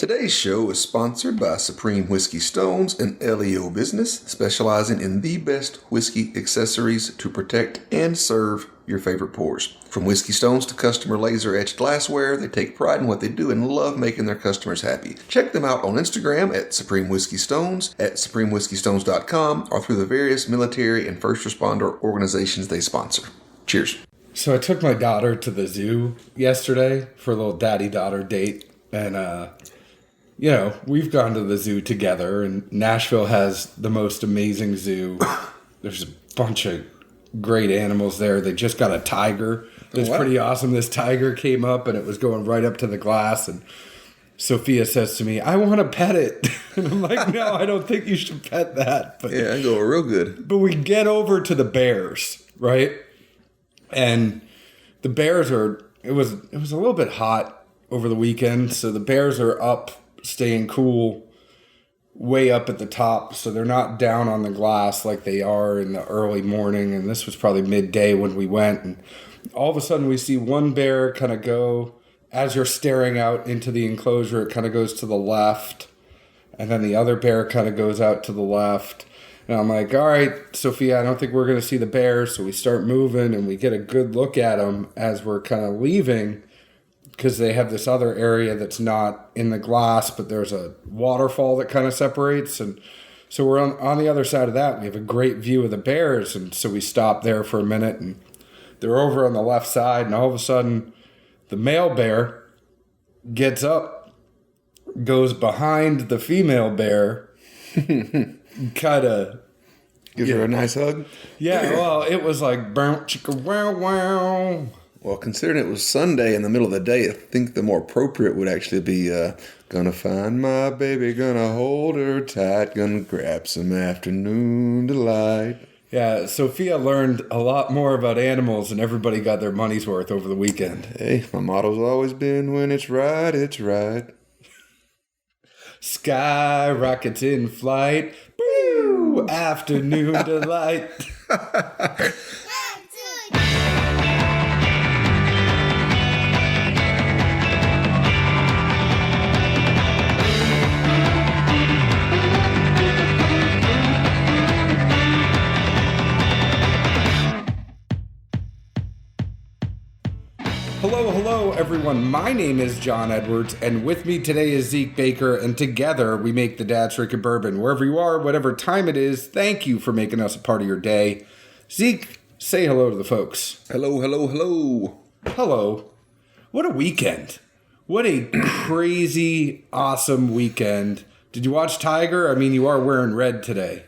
Today's show is sponsored by Supreme Whiskey Stones, an LEO business specializing in the best whiskey accessories to protect and serve your favorite pours. From whiskey stones to customer laser-etched glassware, they take pride in what they do and love making their customers happy. Check them out on Instagram at Supreme Whiskey Stones, at supremewhiskeystones.com, or through the various military and first responder organizations they sponsor. Cheers. So I took my daughter to the zoo yesterday for a little daddy-daughter date, and we've gone to the zoo together, and Nashville has the most amazing zoo. There's a bunch of great animals there. They just got a tiger. It's pretty awesome. This tiger came up, and it was going right up to the glass, and Sophia says to me, "I want to pet it." And I'm like, "No, I don't think you should pet that." But, yeah, I go real good. But we get over to the bears, right? And the bears it was a little bit hot over the weekend, so the bears are up, staying cool, way up at the top, so they're not down on the glass like they are in the early morning. And this was probably midday when we went, and all of a sudden we see one bear kind of go, as you're staring out into the enclosure, it kind of goes to the left, and then the other bear kind of goes out to the left. And I'm like, all right, Sophia, I don't think we're going to see the bears. So we start moving, and we get a good look at them as we're kind of leaving, because they have this other area that's not in the glass, but there's a waterfall that kind of separates. And so we're on the other side of that. We have a great view of the bears. And so we stop there for a minute, and they're over on the left side. And all of a sudden, the male bear gets up, goes behind the female bear, kind of gives her a nice hug. Yeah, well, it was like bow chicka wow wow. Well, considering it was Sunday in the middle of the day, I think the more appropriate would actually be gonna find my baby, gonna hold her tight, gonna grab some afternoon delight. Yeah, Sophia learned a lot more about animals, and everybody got their money's worth over the weekend. Hey, my motto's always been, when it's right, it's right. Sky rockets in flight. Woo! Afternoon delight. Hello, everyone. My name is John Edwards, and with me today is Zeke Baker, and together we make the Dad's Drinking Bourbon. Wherever you are, whatever time it is, thank you for making us a part of your day. Zeke, say hello to the folks. Hello. Hello. What a weekend. What a crazy, awesome weekend. Did you watch Tiger? I mean, you are wearing red today.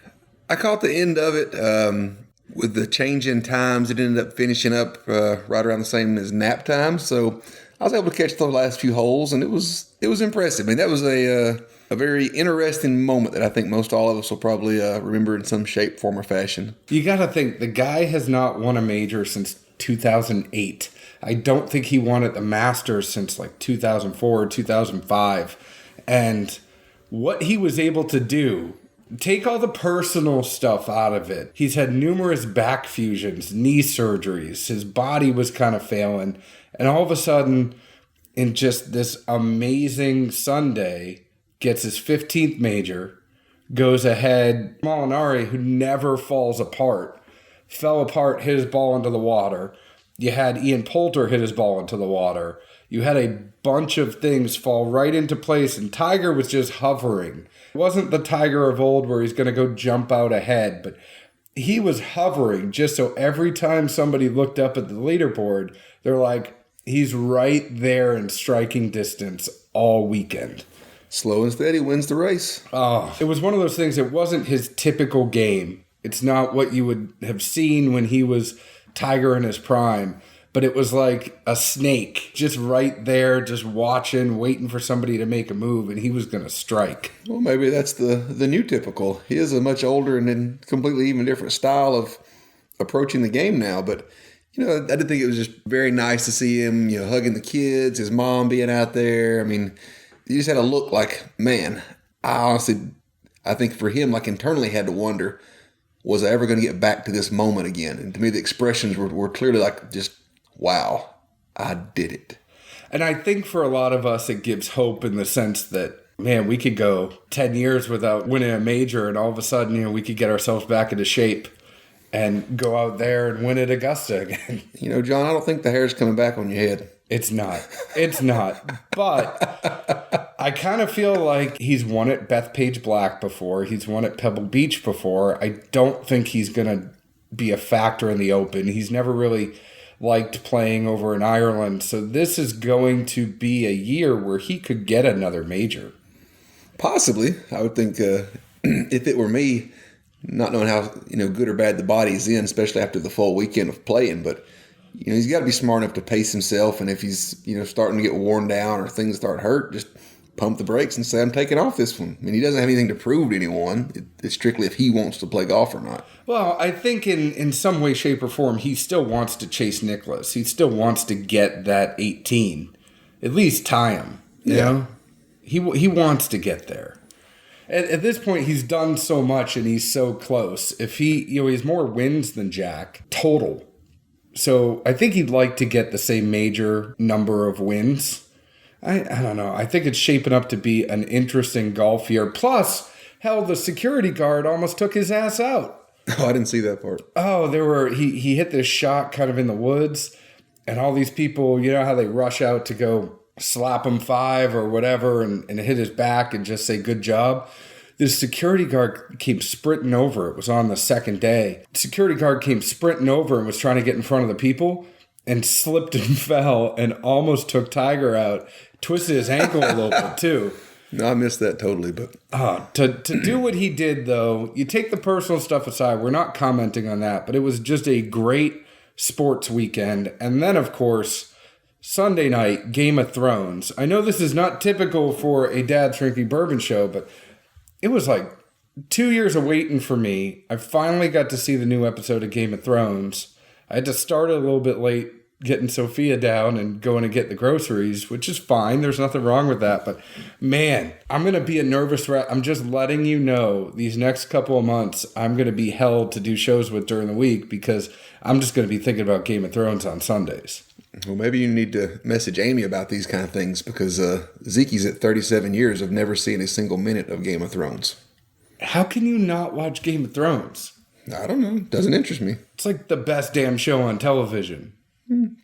I caught the end of it. With the change in times, it ended up finishing up right around the same as nap time. So I was able to catch the last few holes, and it was impressive. I mean, that was a very interesting moment that I think most all of us will probably remember in some shape, form, or fashion. You got to think, the guy has not won a major since 2008. I don't think he won at the Masters since like 2004 or 2005. And what he was able to do, take all the personal stuff out of it. He's had numerous back fusions, knee surgeries. His body was kind of failing. And all of a sudden, in just this amazing Sunday, gets his 15th major, goes ahead. Molinari, who never falls apart, fell apart, hit his ball into the water. You had Ian Poulter hit his ball into the water. You had a bunch of things fall right into place, and Tiger was just hovering. It wasn't the Tiger of old where he's going to go jump out ahead, but he was hovering just so every time somebody looked up at the leaderboard, they're like, he's right there in striking distance all weekend. Slow and steady wins the race. Oh, it was one of those things. It wasn't his typical game. It's not what you would have seen when he was Tiger in his prime. But it was like a snake, just right there, just watching, waiting for somebody to make a move, and he was going to strike. Well, maybe that's the new typical. He is a much older and completely even different style of approaching the game now. But, I did think it was just very nice to see him, hugging the kids, his mom being out there. I mean, you just had a look like, man, I think for him, like internally had to wonder, was I ever going to get back to this moment again? And to me, the expressions were clearly like just, wow, I did it. And I think for a lot of us, it gives hope in the sense that Man, we could go 10 years without winning a major, and all of a sudden, we could get ourselves back into shape and go out there and win at Augusta again. John, I don't think the hair's coming back on your head. It's not. It's not. But I kind of feel like he's won at Bethpage Black before. He's won at Pebble Beach before. I don't think he's going to be a factor in the Open. He's never really liked playing over in Ireland. So this is going to be a year where he could get another major. Possibly. I would think if it were me, not knowing how good or bad the body's in, especially after the full weekend of playing, but he's got to be smart enough to pace himself, and if he's starting to get worn down or things start hurt, just pump the brakes and say, I'm taking off this one. I mean, he doesn't have anything to prove to anyone. It's strictly if he wants to play golf or not. Well, I think in some way, shape, or form, he still wants to chase Nicklaus. He still wants to get that 18, at least tie him. You know, he wants to get there. At this point, he's done so much and he's so close. If he has more wins than Jack total. So I think he'd like to get the same major number of wins. I don't know. I think it's shaping up to be an interesting golf year. Plus, hell, the security guard almost took his ass out. Oh, I didn't see that part. Oh, he hit this shot kind of in the woods, and all these people, how they rush out to go slap him 5 or whatever and hit his back and just say good job. This security guard came sprinting over. It was on the second day. The security guard came sprinting over and was trying to get in front of the people and slipped and fell and almost took Tiger out. Twisted his ankle a little bit too. No, I missed that totally. But to do what he did, though, you take the personal stuff aside. We're not commenting on that, but it was just a great sports weekend. And then, of course, Sunday night, Game of Thrones. I know this is not typical for a Dad's Drinking Bourbon show, but it was like 2 years of waiting for me. I finally got to see the new episode of Game of Thrones. I had to start a little bit late getting Sophia down and going to get the groceries, which is fine. There's nothing wrong with that. But man, I'm going to be a nervous wreck. I'm just letting you know these next couple of months, I'm going to be held to do shows with during the week because I'm just going to be thinking about Game of Thrones on Sundays. Well, maybe you need to message Amy about these kind of things because Zeke's at 37 years of never seen a single minute of Game of Thrones. How can you not watch Game of Thrones? I don't know. Doesn't interest me. It's like the best damn show on television.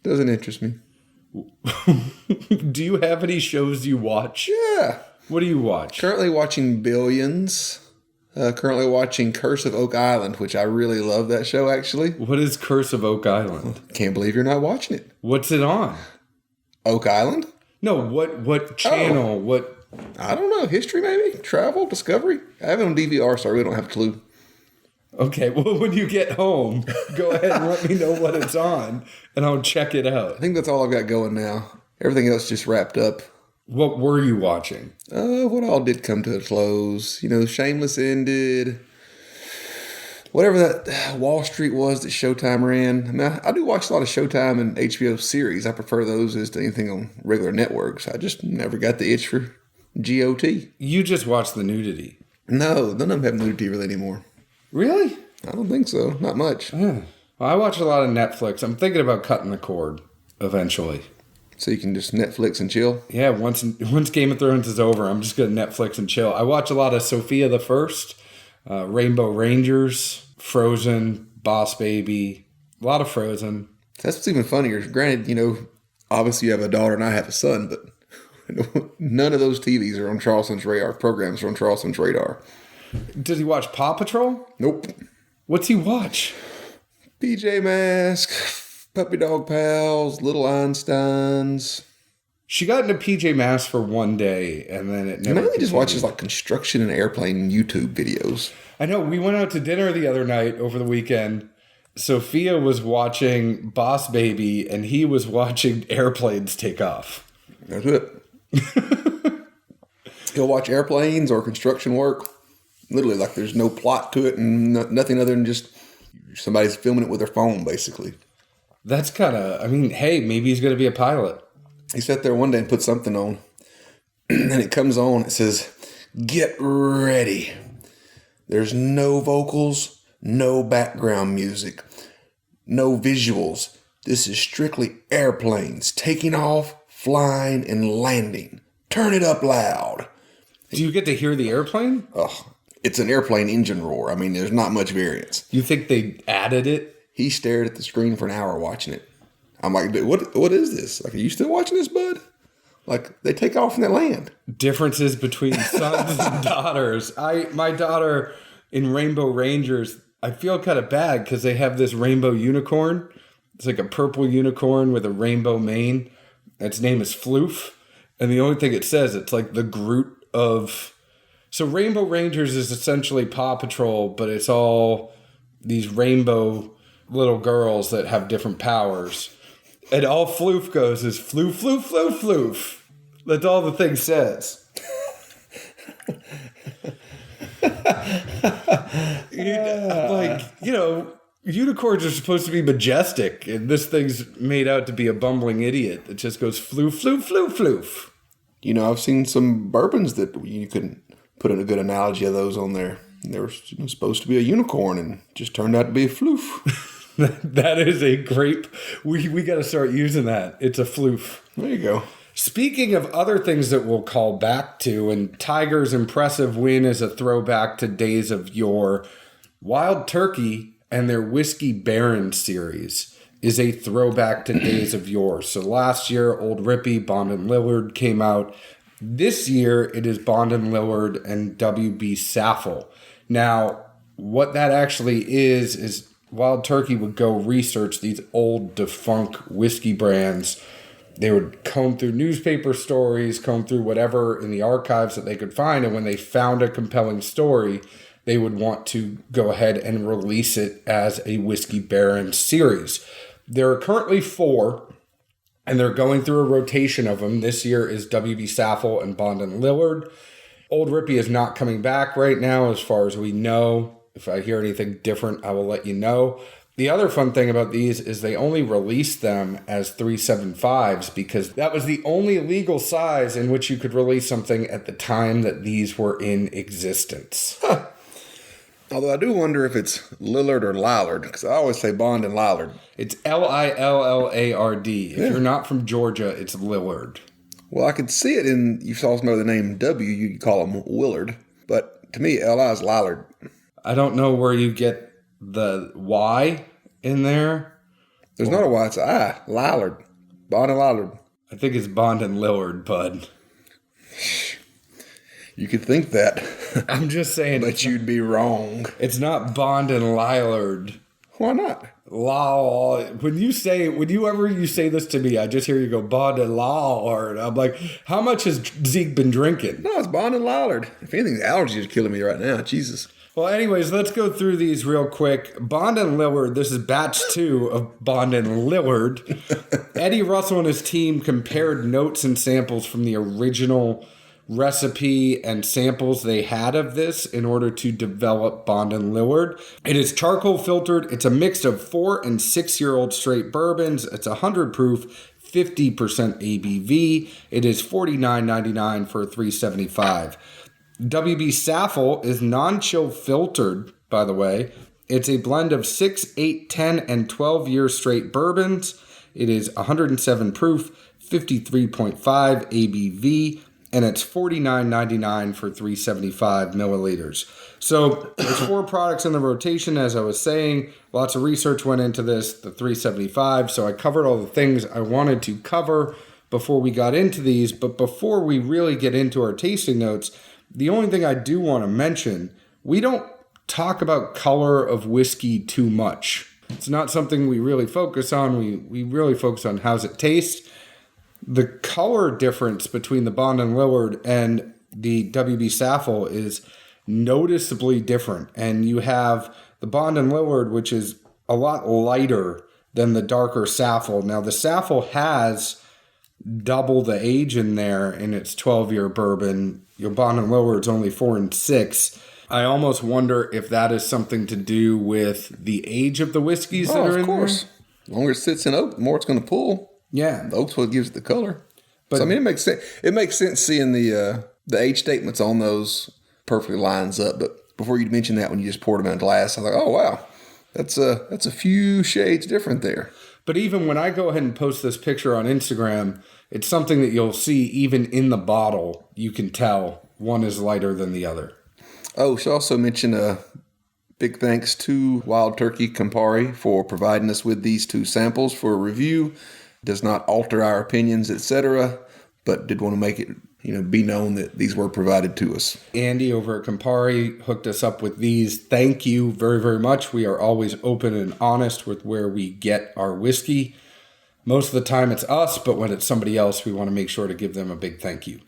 Doesn't interest me. Do you have any shows you watch? Yeah. What do you watch? Currently watching Billions. Currently watching Curse of Oak Island, which I really love that show, actually. What is Curse of Oak Island? Can't believe you're not watching it. What's it on? Oak Island? No, what channel? What? I don't know. History, maybe? Travel? Discovery? I have it on DVR, so I really don't have a clue. Okay, well, when you get home, go ahead and let me know what it's on, and I'll check it out. I think that's all I've got going now. Everything else just wrapped up. What were you watching? What all did come to a close? Shameless ended. Whatever that Wall Street was that Showtime ran. I mean, I do watch a lot of Showtime and HBO series. I prefer those as to anything on regular networks. I just never got the itch for GOT. You just watched the nudity. No, none of them have nudity really anymore. Really? I don't think so. Not much. Well, I watch a lot of Netflix. I'm thinking about cutting the cord eventually. So you can just Netflix and chill? Yeah, once Game of Thrones is over, I'm just going to Netflix and chill. I watch a lot of Sophia the First, Rainbow Rangers, Frozen, Boss Baby, a lot of Frozen. That's what's even funnier. Granted, obviously you have a daughter and I have a son, but none of those TVs are on Charleston's radar. Programs are on Charleston's radar. Does he watch Paw Patrol? Nope. What's he watch? PJ Masks, Puppy Dog Pals, Little Einsteins. She got into PJ Masks for one day, and then it never Mainly continued. just watches like construction and airplane YouTube videos. I know. We went out to dinner the other night over the weekend. Sophia was watching Boss Baby, and he was watching airplanes take off. That's it. He'll watch airplanes or construction work. Literally, like there's no plot to it and nothing other than just somebody's filming it with their phone, basically. That's kind of, hey, maybe he's going to be a pilot. He sat there one day and put something on, and it comes on. It says, "Get ready. There's no vocals, no background music, no visuals. This is strictly airplanes taking off, flying, and landing. Turn it up loud." Do you get to hear the airplane? Oh, it's an airplane engine roar. I mean, there's not much variance. You think they added it? He stared at the screen for an hour watching it. I'm like, dude, what is this? Like, are you still watching this, bud? Like, they take off and they land. Differences between sons and daughters. My daughter in Rainbow Rangers, I feel kind of bad because they have this rainbow unicorn. It's like a purple unicorn with a rainbow mane. Its name is Floof. And the only thing it says, it's like the Groot of... So Rainbow Rangers is essentially Paw Patrol, but it's all these rainbow little girls that have different powers. And all Floof goes is floof, floof, floof, floof. That's all the thing says. Unicorns are supposed to be majestic, and this thing's made out to be a bumbling idiot that just goes floof, floof, floof, floof. You know, I've seen some bourbons that you couldn't put in a good analogy of those on there. They were supposed to be a unicorn and just turned out to be a floof. That is a great... We got to start using that. It's a floof. There you go. Speaking of other things that we'll call back to, and Tiger's impressive win is a throwback to days of yore, Wild Turkey and their Whiskey Baron series is a throwback to days of yore. So last year, Old Rippy, Bond and Lillard came out. This year, it is Bond and Lillard and WB Saffell. Now, what that actually is Wild Turkey would go research these old defunct whiskey brands. They would comb through newspaper stories, comb through whatever in the archives that they could find. And when they found a compelling story, they would want to go ahead and release it as a Whiskey Baron series. There are currently 4, and they're going through a rotation of them. This year is WB Saffell and Bond and Lillard. Old Rippy is not coming back right now, as far as we know. If I hear anything different, I will let you know. The other fun thing about these is they only released them as 375s because that was the only legal size in which you could release something at the time that these were in existence. Huh. Although I do wonder if it's Lillard or Lillard, because I always say Bond and Lillard. It's Lillard. If you're not from Georgia, it's Lillard. Well, I could see it in, you saw somebody with the name W, you could call him Willard. But to me, L.I. is Lillard. I don't know where you get the Y in there. There's not a Y, it's an I. Lillard. Bond and Lillard. I think it's Bond and Lillard, bud. You could think that. I'm just saying. But you'd be wrong. It's not Bond and Lillard. Why not? When you say this to me, I just hear you go Bond and Lillard. I'm like, how much has Zeke been drinking? No, it's Bond and Lillard. If anything, the allergies are killing me right now. Jesus. Well, anyways, let's go through these real quick. Bond and Lillard, this is batch 2 of Bond and Lillard. Eddie Russell and his team compared notes and samples from the original recipe and samples they had of this in order to develop Bond and Lillard. It is charcoal filtered. It's a mix of 4 and 6-year-old straight bourbons. It's 100 proof, 50% ABV. It is $49.99 for $3.75. WB Saffell is non-chill filtered, by the way. It's a blend of 6, 8, 10, and 12-year straight bourbons. It is 107 proof, 53.5 ABV, and it's $49.99 for 375 milliliters. So there's 4 products in the rotation, as I was saying. Lots of research went into this, the 375. So I covered all the things I wanted to cover before we got into these. But before we really get into our tasting notes, the only thing I do want to mention, we don't talk about color of whiskey too much. It's not something we really focus on. We really focus on how's it taste. The color difference between the Bond and Lillard and the WB Saffell is noticeably different. And you have the Bond and Lillard, which is a lot lighter than the darker Saffell. Now, the Saffell has double the age in there in its 12-year bourbon. Your Bond and Lillard's only 4 and 6. I almost wonder if that is something to do with the age of the whiskeys that are in there. Of course. The longer it sits in oak, the more it's going to pull. Yeah. The oak's what gives it the color. But so, I mean, it makes sense. It makes sense seeing the age statements on those perfectly lines up. But before you mentioned that, when you just poured them in a glass, I was like, oh, wow. That's a few shades different there. But even when I go ahead and post this picture on Instagram, it's something that you'll see even in the bottle. You can tell one is lighter than the other. Oh, should also mention big thanks to Wild Turkey Campari for providing us with these 2 samples for a review. Does not alter our opinions, etc., but did want to make it be known that these were provided to us. Andy over at Campari hooked us up with these. Thank you very, very much. We are always open and honest with where we get our whiskey. Most of the time it's us, but when it's somebody else, we want to make sure to give them a big thank you.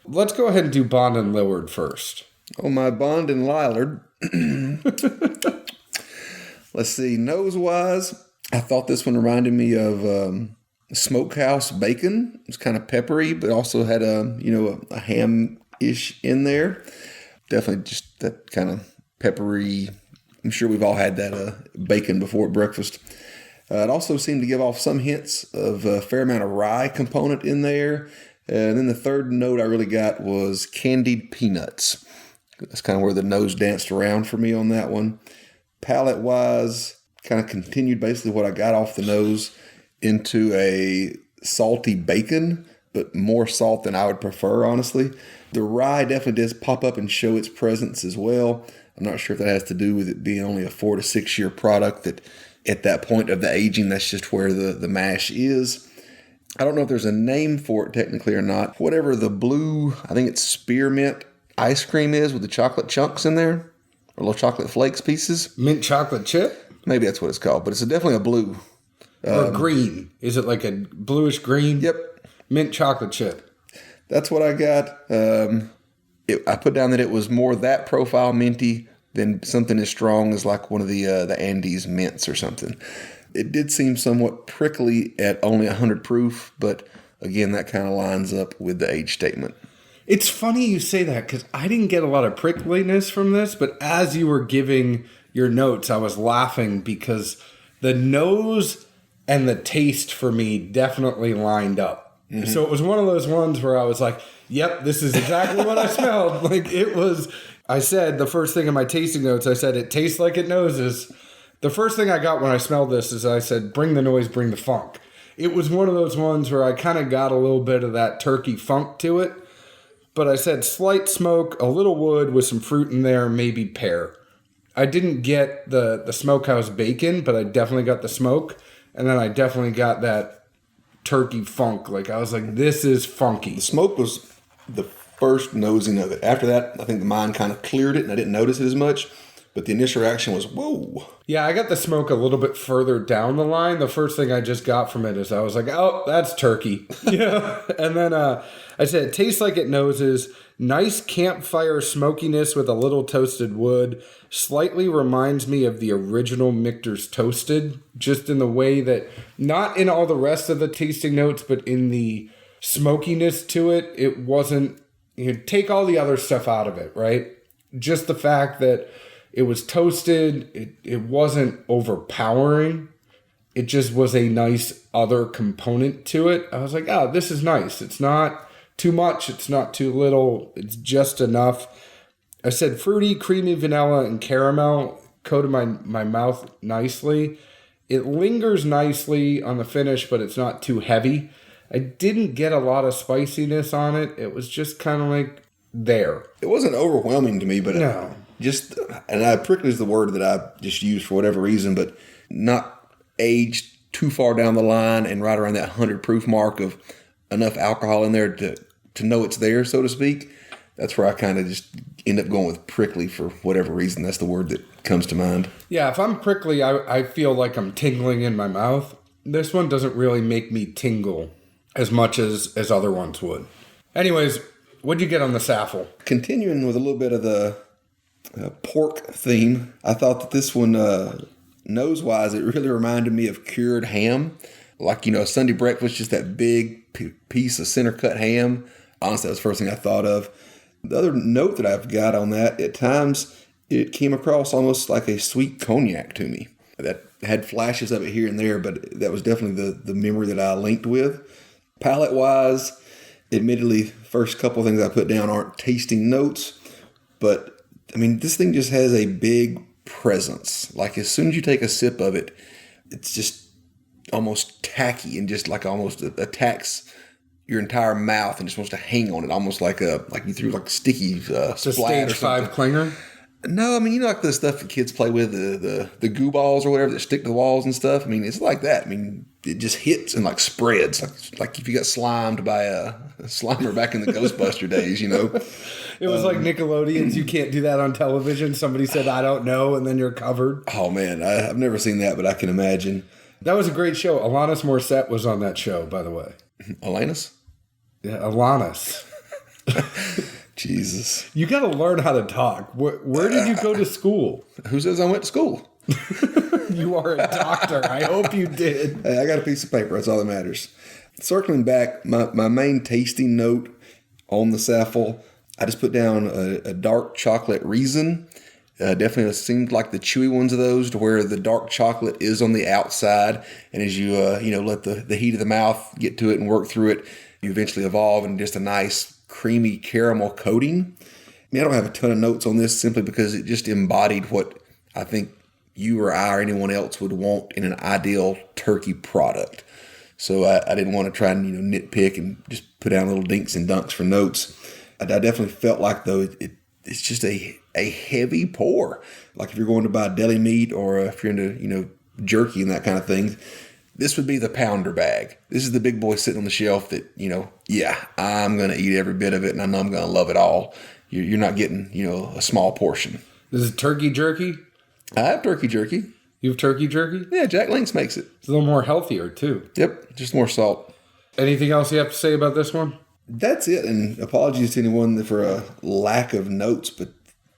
Let's go ahead and do Bond and Lillard first. Oh, my Bond and Lillard. Let's see. Nose-wise, I thought this one reminded me of smokehouse bacon. It was kind of peppery, but also had a ham-ish in there. Definitely just that kind of peppery. I'm sure we've all had that bacon before breakfast. It also seemed to give off some hints of a fair amount of rye component in there. And then the third note I really got was candied peanuts. That's kind of where the nose danced around for me on that one. Palate-wise, kind of continued basically what I got off the nose into a salty bacon, but more salt than I would prefer, honestly. The rye definitely does pop up and show its presence as well. I'm not sure if that has to do with it being only a 4 to 6 year product, that at that point of the aging, that's just where the mash is. I don't know if there's a name for it technically or not. Whatever the blue, I think it's spearmint ice cream is with the chocolate chunks in there, or little chocolate flakes pieces. Mint chocolate chip? Maybe that's what it's called, but it's definitely a blue. Or green. Is it like a bluish green? Yep. Mint chocolate chip. That's what I got. I put down that it was more that profile minty than something as strong as like one of the Andes mints or something. It did seem somewhat prickly at only 100 proof, but again, that kind of lines up with the age statement. It's funny you say that because I didn't get a lot of prickliness from this, but as you were giving your notes, I was laughing because the nose and the taste for me definitely lined up. Mm-hmm. So it was one of those ones where I was like, yep, this is exactly what I smelled. Like it was, I said, the first thing in my tasting notes, I said, it tastes like it noses. The first thing I got when I smelled this is I said, bring the noise, bring the funk. It was one of those ones where I kind of got a little bit of that turkey funk to it. But I said slight smoke, a little wood with some fruit in there, maybe pear. I didn't get the smokehouse bacon, but I definitely got the smoke. And then I definitely got that turkey funk. Like I was like, this is funky. The smoke was the first nosing of it. After that, I think the mind kind of cleared it and I didn't notice it as much. But the initial reaction was, whoa. Yeah, I got the smoke a little bit further down the line. The first thing I just got from it is I was like, oh, that's turkey. Yeah. And then I said, it tastes like it noses. Nice campfire smokiness with a little toasted wood. Slightly reminds me of the original Michter's Toasted, just in the way that, not in all the rest of the tasting notes, but in the smokiness to it. It wasn't, take all the other stuff out of it, right? Just the fact that it was toasted. It wasn't overpowering. It just was a nice other component to it. I was like, oh, this is nice. It's not too much. It's not too little. It's just enough. I said fruity, creamy vanilla, and caramel coated my mouth nicely. It lingers nicely on the finish, but it's not too heavy. I didn't get a lot of spiciness on it. It was just kind of like there. It wasn't overwhelming to me, but no. Prickly is the word that I just used for whatever reason, but not aged too far down the line and right around that 100 proof mark of enough alcohol in there to know it's there, so to speak. That's where I kind of just end up going with prickly for whatever reason. That's the word that comes to mind. Yeah, if I'm prickly, I feel like I'm tingling in my mouth. This one doesn't really make me tingle as much as other ones would. Anyways, what'd you get on the Saffell? Continuing with a little bit of the pork theme, I thought that this one, nose-wise, it really reminded me of cured ham. Like, a Sunday breakfast, just that big piece of center-cut ham. Honestly, that was the first thing I thought of. The other note that I've got on that, at times, it came across almost like a sweet cognac to me. That had flashes of it here and there, but that was definitely the memory that I linked with. Palate-wise, admittedly, first couple of things I put down aren't tasting notes, but this thing just has a big presence. Like as soon as you take a sip of it, it's just almost tacky and just like almost attacks your entire mouth and just wants to hang on it, almost like you threw like sticky It's a splat stage or something. 5 clinger. No, I mean, you know, like the stuff that kids play with, the goo balls or whatever that stick to the walls and stuff. I mean, it's like that. I mean, it just hits and like spreads, like if you got slimed by a Slimer back in the Ghostbuster days, you know. It was like Nickelodeon's You Can't Do That on Television. Somebody said, I don't know, and then you're covered. Oh, man, I've never seen that, but I can imagine. That was a great show. Alanis Morissette was on that show, by the way. Alanis? Yeah, Alanis. Jesus. You got to learn how to talk. Where did you go to school? Who says I went to school? You are a doctor. I hope you did. Hey, I got a piece of paper. That's all that matters. Circling back, my main tasting note on the Saffell, I just put down a dark chocolate Raisin. Definitely seemed like the chewy ones of those, to where the dark chocolate is on the outside, and as you let the heat of the mouth get to it and work through it, you eventually evolve in just a nice creamy caramel coating. I mean, I don't have a ton of notes on this simply because it just embodied what I think you or I or anyone else would want in an ideal turkey product. So I didn't want to try and nitpick and just put down little dinks and dunks for notes. I definitely felt like, though, it's just a heavy pour. Like if you're going to buy deli meat, or if you're into jerky and that kind of thing, this would be the pounder bag. This is the big boy sitting on the shelf that, I'm going to eat every bit of it, and I know I'm going to love it all. You're not getting, a small portion. This is turkey jerky? I have turkey jerky. You have turkey jerky? Yeah, Jack Link's makes it. It's a little more healthier, too. Yep, just more salt. Anything else you have to say about this one? That's it, and apologies to anyone for a lack of notes, but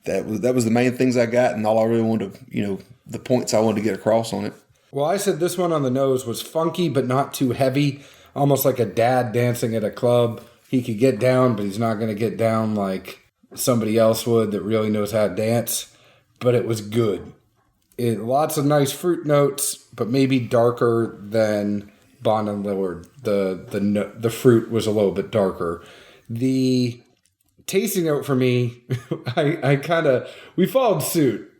that was the main things I got, and all I really wanted to, the points I wanted to get across on it. Well, I said this one on the nose was funky but not too heavy, almost like a dad dancing at a club. He could get down, but he's not going to get down like somebody else would that really knows how to dance. But it was good. Lots of nice fruit notes, but maybe darker than Bond and Lillard. The fruit was a little bit darker. The tasting note for me, we followed suit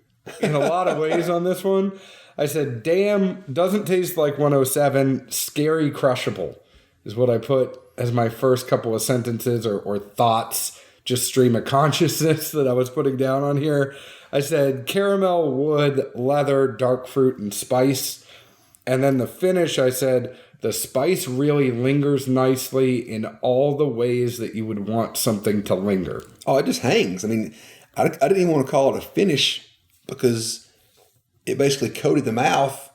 in a lot of ways on this one. I said, damn, doesn't taste like 107, scary crushable is what I put as my first couple of sentences or thoughts, just stream of consciousness that I was putting down on here. I said caramel, wood, leather, dark fruit, and spice. And then the finish, I said, the spice really lingers nicely in all the ways that you would want something to linger. Oh, it just hangs. I mean, I didn't even want to call it a finish because it basically coated the mouth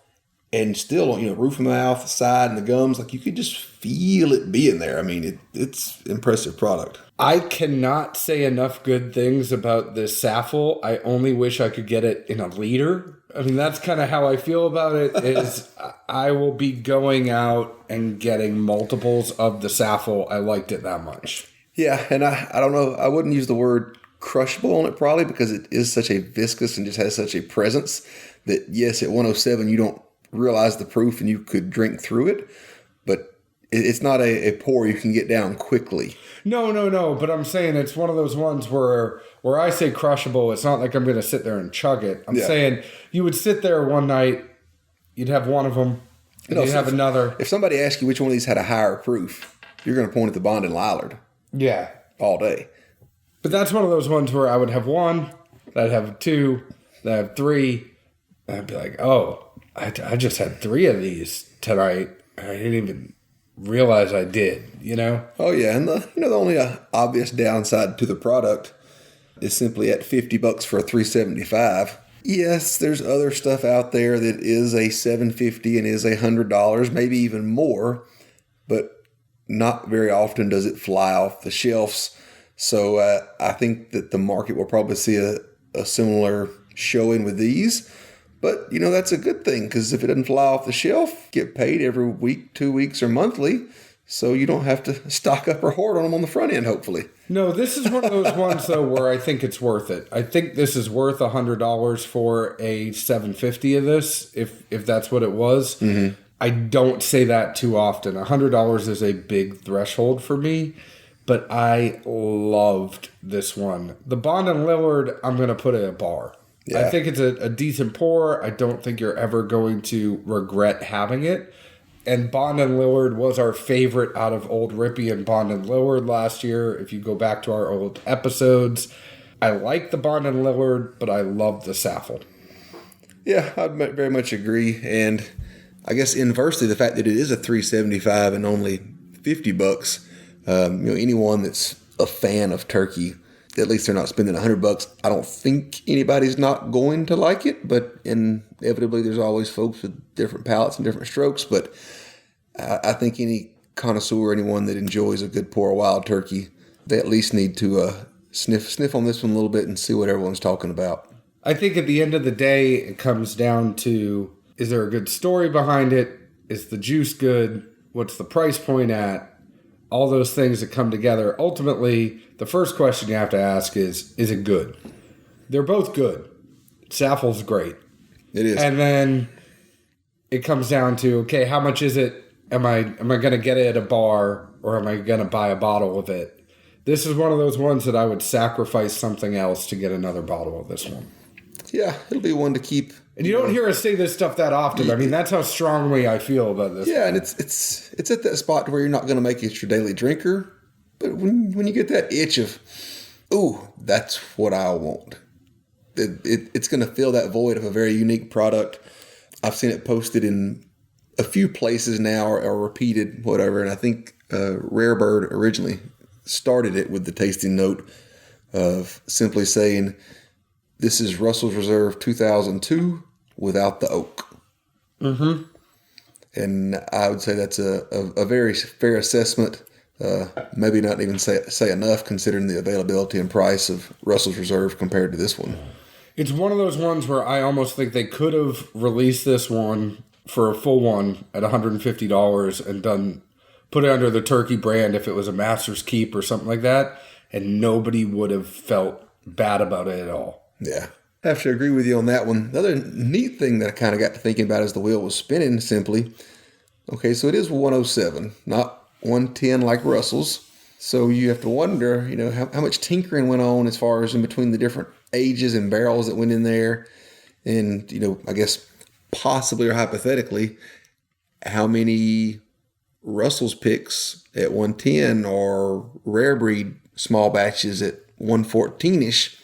and still, roof of the mouth, the side, and the gums. Like, you could just feel it being there. I mean, it's impressive product. I cannot say enough good things about this Saffell. I only wish I could get it in a liter. I mean, that's kind of how I feel about it, is I will be going out and getting multiples of the Saffell. I liked it that much. Yeah, and I don't know. I wouldn't use the word crushable on it probably because it is such a viscous and just has such a presence that, yes, at 107 you don't realize the proof and you could drink through it, but it's not a pour you can get down quickly. No. But I'm saying it's one of those ones where I say crushable, it's not like I'm going to sit there and chug it. I'm saying you would sit there one night, you'd have one of them, and you'd have another. If somebody asks you which one of these had a higher proof, you're going to point at the Bond and Lillard. Yeah. All day. But that's one of those ones where I would have one, I'd have two, I'd have three, and I'd be like, oh, I just had 3 of these tonight. I didn't even realize I did, Oh yeah, and the only obvious downside to the product is simply at $50 for a $375. Yes, there's other stuff out there that is a $750 and is $100, maybe even more, but not very often does it fly off the shelves. So I think that the market will probably see a similar showing with these. But, that's a good thing because if it doesn't fly off the shelf, get paid every week, 2 weeks, or monthly. So you don't have to stock up or hoard on them on the front end, hopefully. No, this is one of those ones, though, where I think it's worth it. I think this is worth $100 for a $750 of this, if that's what it was. Mm-hmm. I don't say that too often. $100 is a big threshold for me, but I loved this one. The Bond and Lillard, I'm going to put at a bar. Yeah. I think it's a decent pour. I don't think you're ever going to regret having it. And Bond and Lillard was our favorite out of Old Rippy and Bond and Lillard last year. If you go back to our old episodes, I like the Bond and Lillard, but I love the Saffell. Yeah, I'd very much agree. And I guess inversely, the fact that it is a $3.75 and only $50, anyone that's a fan of turkey, at least they're not spending $100. I don't think anybody's not going to like it, but inevitably there's always folks with different palates and different strokes. But I think any connoisseur, anyone that enjoys a good pour of wild turkey, they at least need to sniff on this one a little bit and see what everyone's talking about. I think at the end of the day, it comes down to, is there a good story behind it? Is the juice good? What's the price point at? All those things that come together. Ultimately, the first question you have to ask is it good? They're both good. Saffell's great. It is. And then it comes down to, okay, how much is it? Am I going to get it at a bar, or am I going to buy a bottle of it? This is one of those ones that I would sacrifice something else to get another bottle of this one. Yeah, it'll be one to keep. And you don't hear us say this stuff that often. I mean, that's how strongly I feel about this. Yeah, and it's at that spot where you're not going to make it your daily drinker, but when you get that itch of, ooh, that's what I want. It's going to fill that void of a very unique product. I've seen it posted in a few places now, or repeated, whatever. And I think Rare Bird originally started it with the tasting note of simply saying, "This is Russell's Reserve 2002 without the oak." Mm-hmm. And I would say that's a very fair assessment. Maybe not even say enough considering the availability and price of Russell's Reserve compared to this one. It's one of those ones where I almost think they could have released this one for a full one at $150 and put it under the Turkey brand if it was a Master's Keep or something like that, and nobody would have felt bad about it at all. Yeah. I have to agree with you on that one. The other neat thing that I kind of got to thinking about as the wheel was spinning simply, okay, so it is 107, not 110 like Russell's. So you have to wonder, how much tinkering went on as far as in between the different ages and barrels that went in there. And, I guess possibly or hypothetically, how many Russell's picks at 110 or rare breed small batches at 114-ish,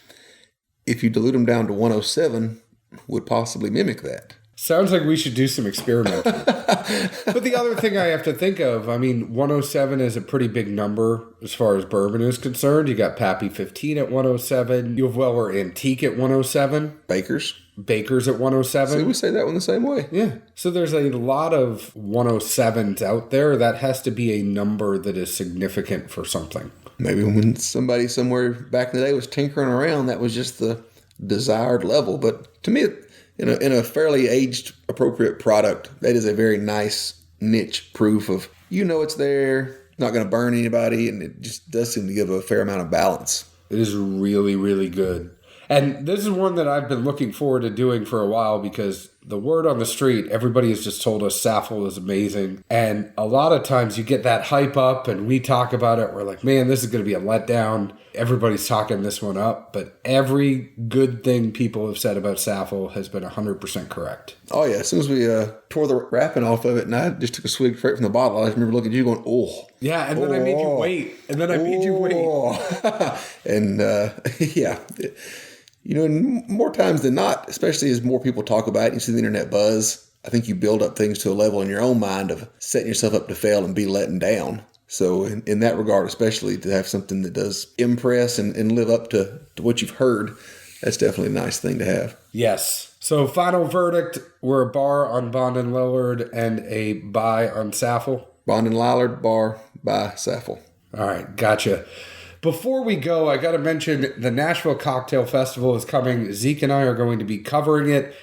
if you dilute them down to 107, would possibly mimic that. Sounds like we should do some experimenting. But the other thing I have to think of, 107 is a pretty big number as far as bourbon is concerned. You got Pappy 15 at 107. You have Weller Antique at 107. Baker's at 107. So we say that one the same way. Yeah. So there's a lot of 107s out there. That has to be a number that is significant for something. Maybe when somebody somewhere back in the day was tinkering around, that was just the desired level. But to me, in a fairly age appropriate product, that is a very nice niche proof of, it's there, not going to burn anybody, and it just does seem to give a fair amount of balance. It is really, really good. And this is one that I've been looking forward to doing for a while because the word on the street, everybody has just told us Saffell is amazing. And a lot of times you get that hype up and we talk about it. We're like, man, this is going to be a letdown. Everybody's talking this one up. But every good thing people have said about Saffell has been 100% correct. Oh, yeah. As soon as we tore the wrapping off of it and I just took a swig straight from the bottle, I just remember looking at you going, oh. Yeah, and then I made you wait. And, yeah. More times than not, especially as more people talk about it and you see the internet buzz, I think you build up things to a level in your own mind of setting yourself up to fail and be letting down. So in that regard, especially to have something that does impress and live up to what you've heard, that's definitely a nice thing to have. Yes. So final verdict, we're a bar on Bond and Lillard and a buy on Saffell. Bond and Lillard, bar, buy, Saffell. All right, gotcha. Before we go, I got to mention the Nashville Cocktail Festival is coming. Zeke and I are going to be covering it.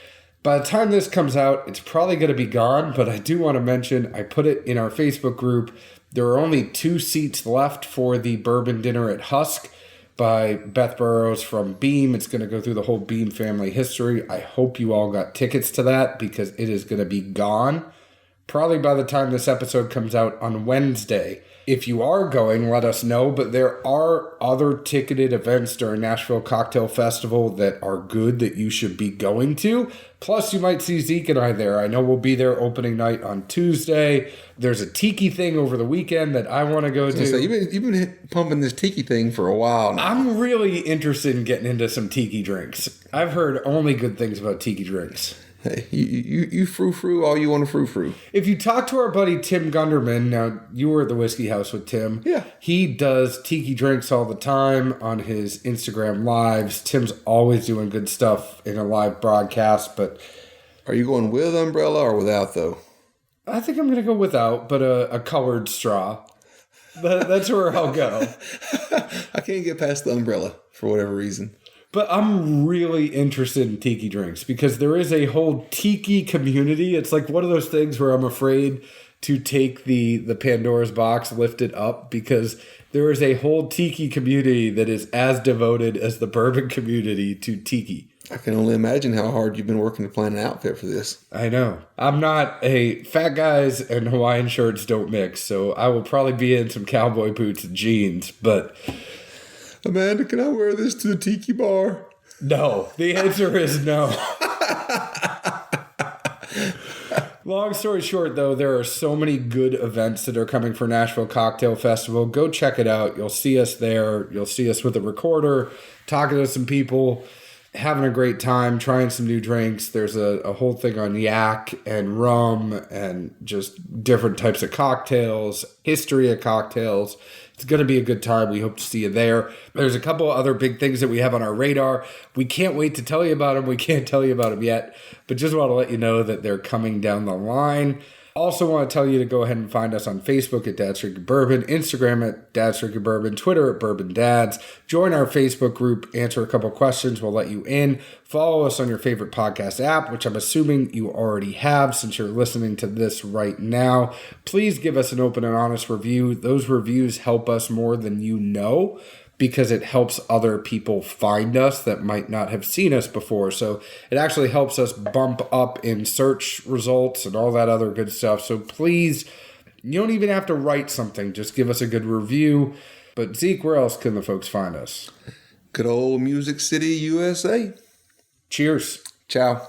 By the time this comes out, it's probably going to be gone, but I do want to mention, I put it in our Facebook group. There are only 2 seats left for the Bourbon Dinner at Husk by Beth Burrows from Beam. It's going to go through the whole Beam family history. I hope you all got tickets to that because it is going to be gone probably by the time this episode comes out on Wednesday. If you are going, let us know. But there are other ticketed events during Nashville Cocktail Festival that are good that you should be going to. Plus, you might see Zeke and I there. I know we'll be there opening night on Tuesday. There's a tiki thing over the weekend that I want to go to. So you've been pumping this tiki thing for a while now. I'm really interested in getting into some tiki drinks. I've heard only good things about tiki drinks. Hey, you frou-frou all you want to frou-frou. If you talk to our buddy Tim Gunderman, now you were at the Whiskey House with Tim. Yeah. He does tiki drinks all the time on his Instagram lives. Tim's always doing good stuff in a live broadcast, but... Are you going with umbrella or without, though? I think I'm going to go without, but a colored straw. That's where I'll go. I can't get past the umbrella for whatever reason. But I'm really interested in tiki drinks because there is a whole tiki community. It's like one of those things where I'm afraid to take the Pandora's box, lift it up, because there is a whole tiki community that is as devoted as the bourbon community to tiki. I can only imagine how hard you've been working to plan an outfit for this. I know. I'm not fat guys and Hawaiian shirts don't mix, so I will probably be in some cowboy boots and jeans, but... Amanda, can I wear this to the tiki bar? No. The answer is no. Long story short, though, there are so many good events that are coming for Nashville Cocktail Festival. Go check it out. You'll see us there. You'll see us with a recorder, talking to some people, having a great time, trying some new drinks. There's a whole thing on yak and rum and just different types of cocktails, history of cocktails. It's going to be a good time. We hope to see you there. There's a couple other big things that we have on our radar. We can't wait to tell you about them. We can't tell you about them yet, but just want to let you know that they're coming down the line. Also want to tell you to go ahead and find us on Facebook at Dad's Drinking Bourbon, Instagram at Dad's Drinking Bourbon, Twitter at Bourbon Dads. Join our Facebook group, answer a couple questions, we'll let you in. Follow us on your favorite podcast app, which I'm assuming you already have since you're listening to this right now. Please give us an open and honest review. Those reviews help us more than you know, because it helps other people find us that might not have seen us before. So it actually helps us bump up in search results and all that other good stuff. So please, you don't even have to write something. Just give us a good review. But Zeke, where else can the folks find us? Good old Music City, USA. Cheers. Ciao.